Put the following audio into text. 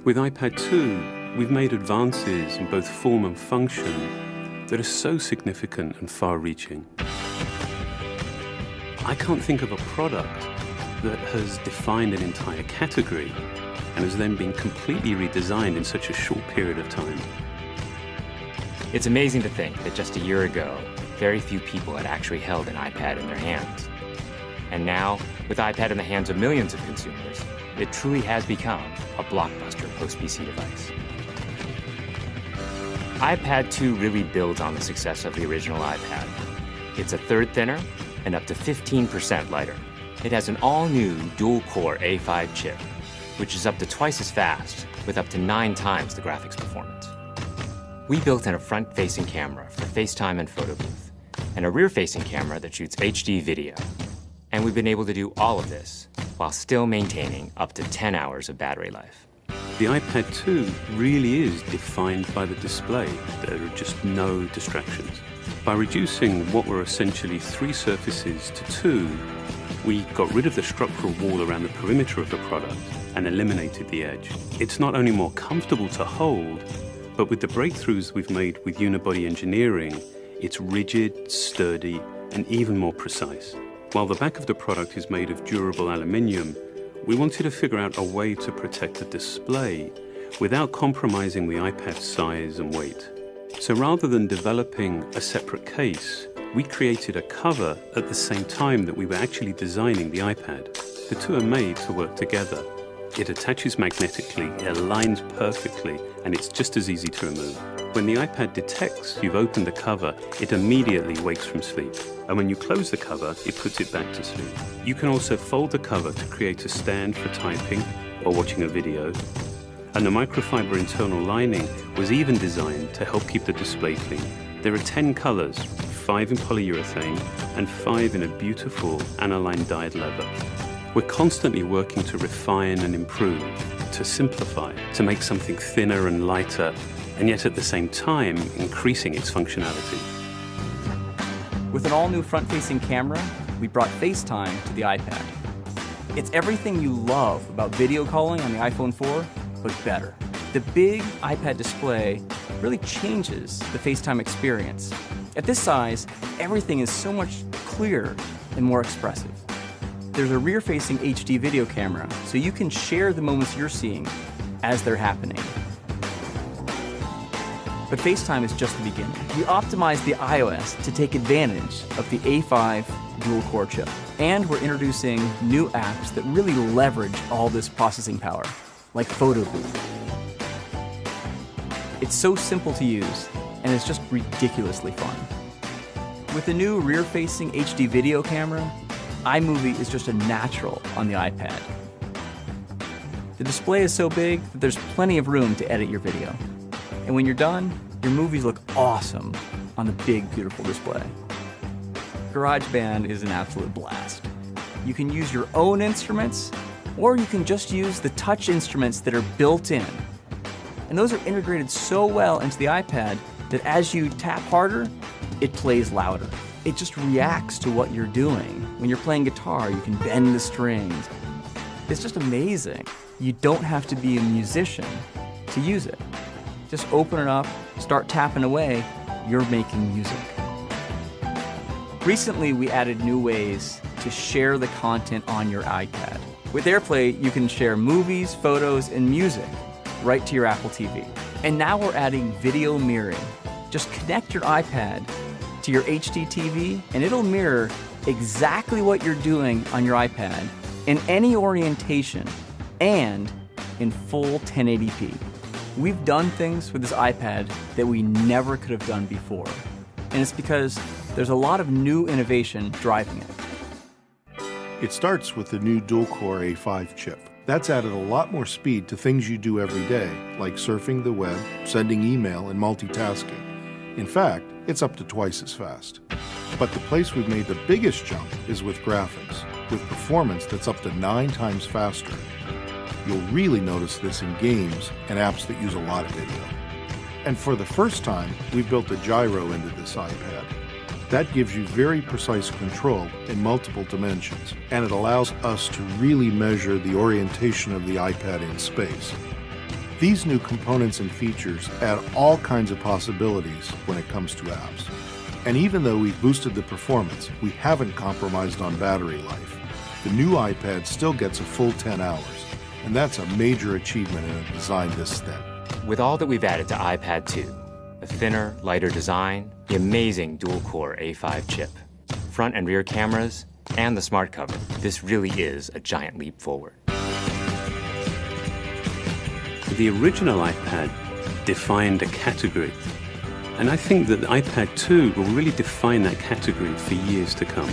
With iPad 2, we've made advances in both form and function that are so significant and far-reaching. I can't think of a product that has defined an entire category and has then been completely redesigned in such a short period of time. It's amazing to think that just a year ago, very few people had actually held an iPad in their hands. And now, with iPad in the hands of millions of consumers, it truly has become a blockbuster post-PC device. iPad 2 really builds on the success of the original iPad. It's a third thinner and up to 15% lighter. It has an all-new dual-core A5 chip, which is up to twice as fast, with up to 9 times the graphics performance. We built in a front-facing camera for FaceTime and photo booth, and a rear-facing camera that shoots HD video. And we've been able to do all of this while still maintaining up to 10 hours of battery life. The iPad 2 really is defined by the display. There are just no distractions. By reducing what were essentially 3 surfaces to 2, we got rid of the structural wall around the perimeter of the product and eliminated the edge. It's not only more comfortable to hold, but with the breakthroughs we've made with unibody engineering, it's rigid, sturdy, and even more precise. While the back of the product is made of durable aluminium, we wanted to figure out a way to protect the display without compromising the iPad's size and weight. So rather than developing a separate case, we created a cover at the same time that we were actually designing the iPad. The two are made to work together. It attaches magnetically, it aligns perfectly, and it's just as easy to remove. When the iPad detects you've opened the cover, it immediately wakes from sleep. And when you close the cover, it puts it back to sleep. You can also fold the cover to create a stand for typing or watching a video. And the microfiber internal lining was even designed to help keep the display clean. There are 10 colors, 5 in polyurethane and 5 in a beautiful aniline dyed leather. We're constantly working to refine and improve, to simplify, to make something thinner and lighter, and yet at the same time, increasing its functionality. With an all-new front-facing camera, we brought FaceTime to the iPad. It's everything you love about video calling on the iPhone 4, but better. The big iPad display really changes the FaceTime experience. At this size, everything is so much clearer and more expressive. There's a rear-facing HD video camera, so you can share the moments you're seeing as they're happening. But FaceTime is just the beginning. We optimized the iOS to take advantage of the A5 dual-core chip. And we're introducing new apps that really leverage all this processing power, like Photo Booth. It's so simple to use, and it's just ridiculously fun. With the new rear-facing HD video camera, iMovie is just a natural on the iPad. The display is so big that there's plenty of room to edit your video. And when you're done, your movies look awesome on the big, beautiful display. GarageBand is an absolute blast. You can use your own instruments, or you can just use the touch instruments that are built in. And those are integrated so well into the iPad that as you tap harder, it plays louder. It just reacts to what you're doing. When you're playing guitar, you can bend the strings. It's just amazing. You don't have to be a musician to use it. Just open it up, start tapping away, you're making music. Recently, we added new ways to share the content on your iPad. With AirPlay, you can share movies, photos, and music right to your Apple TV. And now we're adding video mirroring. Just connect your iPad to your HD TV, and it'll mirror exactly what you're doing on your iPad in any orientation and in full 1080p. We've done things with this iPad that we never could have done before. And it's because there's a lot of new innovation driving it. It starts with the new dual-core A5 chip. That's added a lot more speed to things you do every day, like surfing the web, sending email, and multitasking. In fact, it's up to twice as fast. But the place we've made the biggest jump is with graphics, with performance that's up to 9 times faster. You'll really notice this in games and apps that use a lot of video. And for the first time, we've built a gyro into this iPad. That gives you very precise control in multiple dimensions, and it allows us to really measure the orientation of the iPad in space. These new components and features add all kinds of possibilities when it comes to apps. And even though we've boosted the performance, we haven't compromised on battery life. The new iPad still gets a full 10 hours, and that's a major achievement in a design this thin. With all that we've added to iPad 2, a thinner, lighter design, the amazing dual-core A5 chip, front and rear cameras, and the smart cover, this really is a giant leap forward. The original iPad defined a category, and I think that the iPad 2 will really define that category for years to come.